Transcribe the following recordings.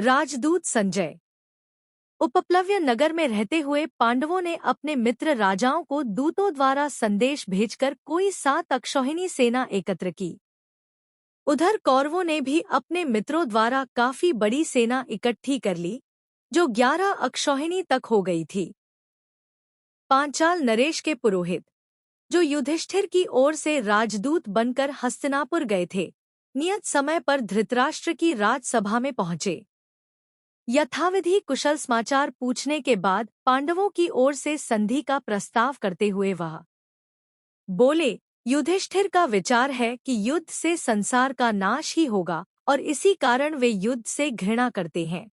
राजदूत संजय। उपप्लव्य नगर में रहते हुए पांडवों ने अपने मित्र राजाओं को दूतों द्वारा संदेश भेजकर कोई 7 अक्षौहिणी सेना एकत्र की। उधर कौरवों ने भी अपने मित्रों द्वारा काफी बड़ी सेना इकट्ठी कर ली, जो 11 अक्षौहिणी तक हो गई थी। पांचाल नरेश के पुरोहित, जो युधिष्ठिर की ओर से राजदूत बनकर हस्तिनापुर गए थे, नियत समय पर धृतराष्ट्र की राजसभा में पहुंचे। यथाविधि कुशल समाचार पूछने के बाद पांडवों की ओर से संधि का प्रस्ताव करते हुए वह बोले, युधिष्ठिर का विचार है कि युद्ध से संसार का नाश ही होगा और इसी कारण वे युद्ध से घृणा करते हैं।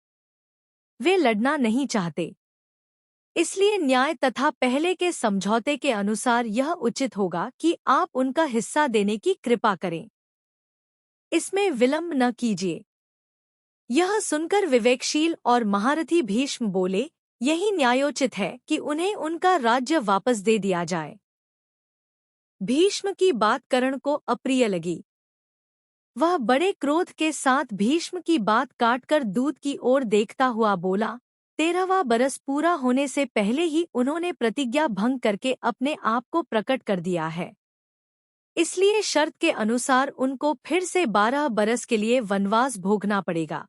वे लड़ना नहीं चाहते। इसलिए न्याय तथा पहले के समझौते के अनुसार यह उचित होगा कि आप उनका हिस्सा देने की कृपा करें। इसमें विलंब न कीजिए। यह सुनकर विवेकशील और महारथी भीष्म बोले, यही न्यायोचित है कि उन्हें उनका राज्य वापस दे दिया जाए। भीष्म की बात कर्ण को अप्रिय लगी। वह बड़े क्रोध के साथ भीष्म की बात काटकर दूत की ओर देखता हुआ बोला, 13वां बरस पूरा होने से पहले ही उन्होंने प्रतिज्ञा भंग करके अपने आप को प्रकट कर दिया है। इसलिए शर्त के अनुसार उनको फिर से 12 बरस के लिए वनवास भोगना पड़ेगा।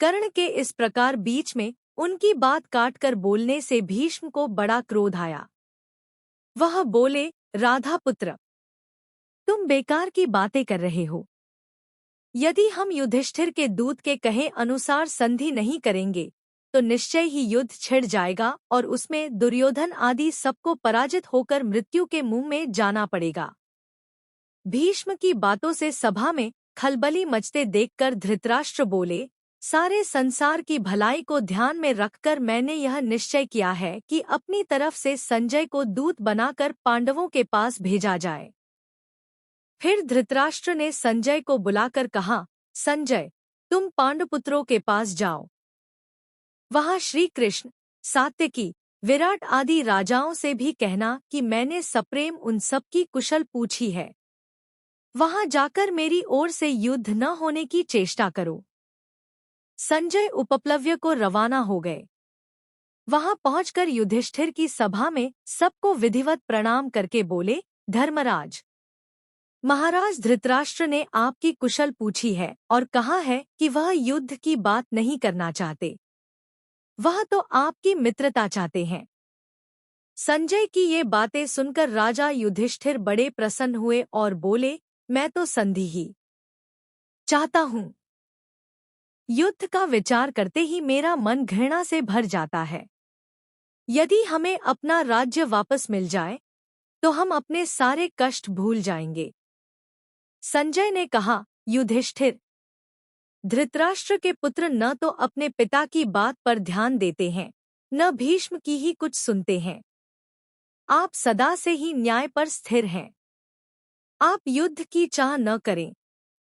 कर्ण के इस प्रकार बीच में उनकी बात काटकर बोलने से भीष्म को बड़ा क्रोध आया। वह बोले, राधा पुत्र, तुम बेकार की बातें कर रहे हो। यदि हम युधिष्ठिर के दूत के कहे अनुसार संधि नहीं करेंगे तो निश्चय ही युद्ध छिड़ जाएगा और उसमें दुर्योधन आदि सबको पराजित होकर मृत्यु के मुंह में जाना पड़ेगा। भीष्म की बातों से सभा में खलबली मचते देखकर धृतराष्ट्र बोले, सारे संसार की भलाई को ध्यान में रखकर मैंने यह निश्चय किया है कि अपनी तरफ से संजय को दूत बनाकर पांडवों के पास भेजा जाए। फिर धृतराष्ट्र ने संजय को बुलाकर कहा, संजय, तुम पांडुपुत्रों के पास जाओ। वहां श्री कृष्ण, सात्यकी, विराट आदि राजाओं से भी कहना कि मैंने सप्रेम उन सब की कुशल पूछी है। वहां जाकर मेरी ओर से युद्ध न होने की चेष्टा करो। संजय उपप्लव्य को रवाना हो गए। वहां पहुंचकर युधिष्ठिर की सभा में सबको विधिवत प्रणाम करके बोले, धर्मराज, महाराज धृतराष्ट्र ने आपकी कुशल पूछी है और कहा है कि वह युद्ध की बात नहीं करना चाहते। वह तो आपकी मित्रता चाहते हैं। संजय की ये बातें सुनकर राजा युधिष्ठिर बड़े प्रसन्न हुए और बोले, मैं तो संधि ही चाहता हूँ। युद्ध का विचार करते ही मेरा मन घृणा से भर जाता है। यदि हमें अपना राज्य वापस मिल जाए तो हम अपने सारे कष्ट भूल जाएंगे। संजय ने कहा, युधिष्ठिर, धृतराष्ट्र के पुत्र न तो अपने पिता की बात पर ध्यान देते हैं, न भीष्म की ही कुछ सुनते हैं। आप सदा से ही न्याय पर स्थिर हैं। आप युद्ध की चाह न करें।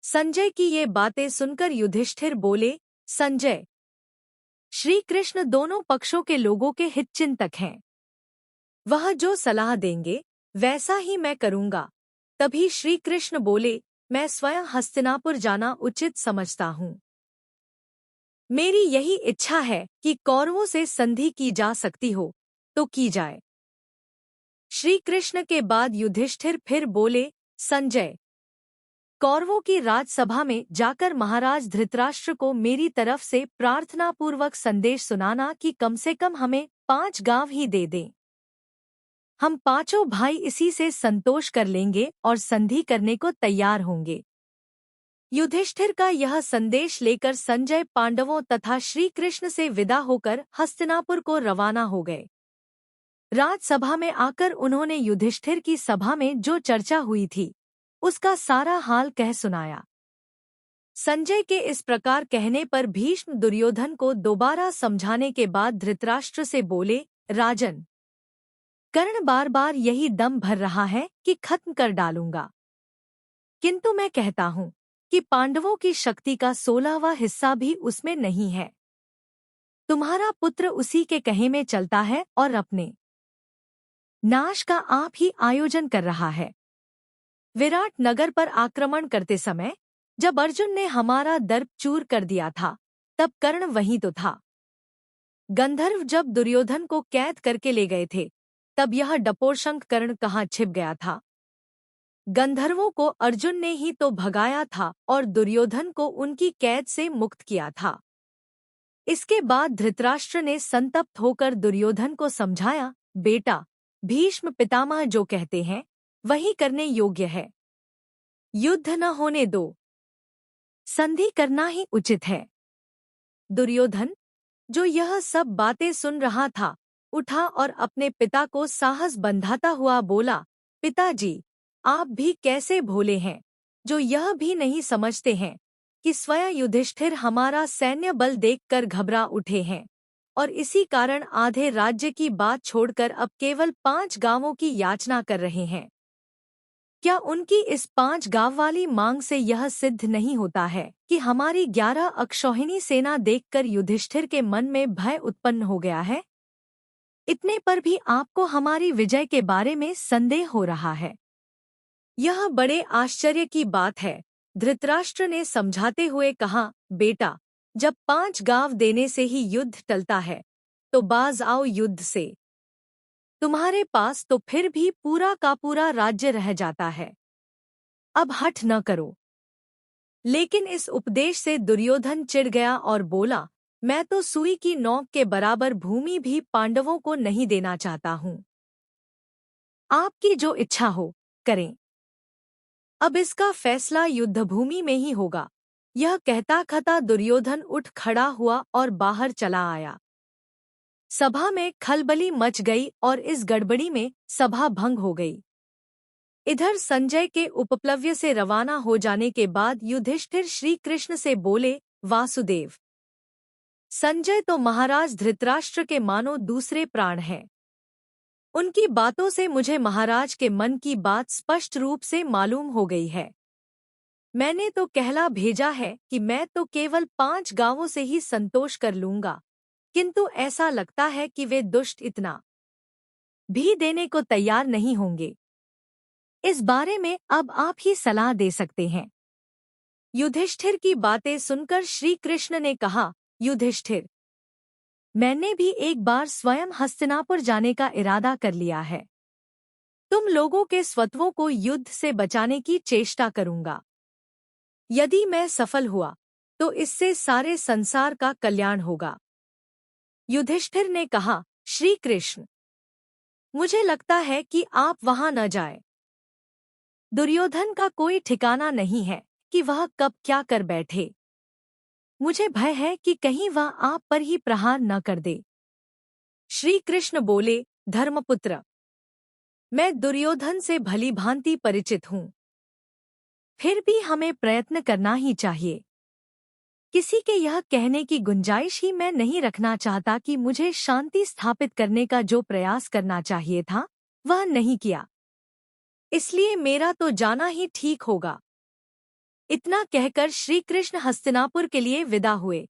संजय की ये बातें सुनकर युधिष्ठिर बोले, संजय, श्री कृष्ण दोनों पक्षों के लोगों के हितचिंतक हैं। वह जो सलाह देंगे वैसा ही मैं करूंगा। तभी श्री कृष्ण बोले, मैं स्वयं हस्तिनापुर जाना उचित समझता हूँ। मेरी यही इच्छा है कि कौरवों से संधि की जा सकती हो तो की जाए। श्री कृष्ण के बाद युधिष्ठिर फिर बोले, संजय, कौरवों की राजसभा में जाकर महाराज धृतराष्ट्र को मेरी तरफ से प्रार्थनापूर्वक संदेश सुनाना कि कम से कम हमें 5 गांव ही दे दें। हम पांचों भाई इसी से संतोष कर लेंगे और संधि करने को तैयार होंगे। युधिष्ठिर का यह संदेश लेकर संजय पांडवों तथा श्री कृष्ण से विदा होकर हस्तिनापुर को रवाना हो गए। राजसभा में आकर उन्होंने युधिष्ठिर की सभा में जो चर्चा हुई थी उसका सारा हाल कह सुनाया। संजय के इस प्रकार कहने पर भीष्म दुर्योधन को दोबारा समझाने के बाद धृतराष्ट्र से बोले, राजन, कर्ण बार बार यही दम भर रहा है कि खत्म कर डालूंगा, किंतु मैं कहता हूँ कि पांडवों की शक्ति का 16वां हिस्सा भी उसमें नहीं है। तुम्हारा पुत्र उसी के कहे में चलता है और अपने नाश का आप ही आयोजन कर रहा है। विराट नगर पर आक्रमण करते समय जब अर्जुन ने हमारा दर्प चूर कर दिया था तब कर्ण वहीं तो था। गंधर्व जब दुर्योधन को कैद करके ले गए थे, तब यह डपोरशंख कर्ण कहाँ छिप गया था? गंधर्वों को अर्जुन ने ही तो भगाया था और दुर्योधन को उनकी कैद से मुक्त किया था। इसके बाद धृतराष्ट्र ने संतप्त होकर दुर्योधन को समझाया, बेटा, भीष्म पितामह जो कहते हैं वही करने योग्य है। युद्ध न होने दो, संधि करना ही उचित है। दुर्योधन, जो यह सब बातें सुन रहा था, उठा और अपने पिता को साहस बंधाता हुआ बोला, पिताजी, आप भी कैसे भोले हैं, जो यह भी नहीं समझते हैं कि स्वयं युधिष्ठिर हमारा सैन्य बल देखकर घबरा उठे हैं और इसी कारण आधे राज्य की बात छोड़कर अब केवल 5 गांवों की याचना कर रहे हैं। क्या उनकी इस 5 गांव वाली मांग से यह सिद्ध नहीं होता है कि हमारी 11 अक्षौहिणी सेना देखकर युधिष्ठिर के मन में भय उत्पन्न हो गया है? इतने पर भी आपको हमारी विजय के बारे में संदेह हो रहा है। यह बड़े आश्चर्य की बात है, धृतराष्ट्र ने समझाते हुए कहा, बेटा, जब 5 गांव देने से ही युद्ध टलता है, तो बाज आओ युद्ध से। तुम्हारे पास तो फिर भी पूरा का पूरा राज्य रह जाता है। अब हठ न करो। लेकिन इस उपदेश से दुर्योधन चिढ़ गया और बोला, मैं तो सुई की नोक के बराबर भूमि भी पांडवों को नहीं देना चाहता हूँ। आपकी जो इच्छा हो, करें। अब इसका फैसला युद्धभूमि में ही होगा। यह कहता कहता दुर्योधन उठ खड़ा हुआ और बाहर चला आया। सभा में खलबली मच गई और इस गड़बड़ी में सभा भंग हो गई। इधर संजय के उपप्लव्य से रवाना हो जाने के बाद युधिष्ठिर श्री कृष्ण से बोले, वासुदेव, संजय तो महाराज धृतराष्ट्र के मानो दूसरे प्राण हैं। उनकी बातों से मुझे महाराज के मन की बात स्पष्ट रूप से मालूम हो गई है। मैंने तो कहला भेजा है कि मैं तो केवल 5 गांवों से ही संतोष कर लूंगा, किंतु ऐसा लगता है कि वे दुष्ट इतना भी देने को तैयार नहीं होंगे। इस बारे में अब आप ही सलाह दे सकते हैं। युधिष्ठिर की बातें सुनकर श्री कृष्ण ने कहा, युधिष्ठिर, मैंने भी एक बार स्वयं हस्तिनापुर जाने का इरादा कर लिया है। तुम लोगों के स्वत्वों को युद्ध से बचाने की चेष्टा करूंगा। यदि मैं सफल हुआ तो इससे सारे संसार का कल्याण होगा। युधिष्ठिर ने कहा, श्री कृष्ण, मुझे लगता है कि आप वहां न जाएं। दुर्योधन का कोई ठिकाना नहीं है कि वह कब क्या कर बैठे। मुझे भय है कि कहीं वह आप पर ही प्रहार न कर दे। श्री कृष्ण बोले, धर्मपुत्र, मैं दुर्योधन से भली भांति परिचित हूँ। फिर भी हमें प्रयत्न करना ही चाहिए। किसी के यह कहने की गुंजाइश ही मैं नहीं रखना चाहता कि मुझे शांति स्थापित करने का जो प्रयास करना चाहिए था, वह नहीं किया। इसलिए मेरा तो जाना ही ठीक होगा। इतना कहकर श्री कृष्ण हस्तिनापुर के लिए विदा हुए।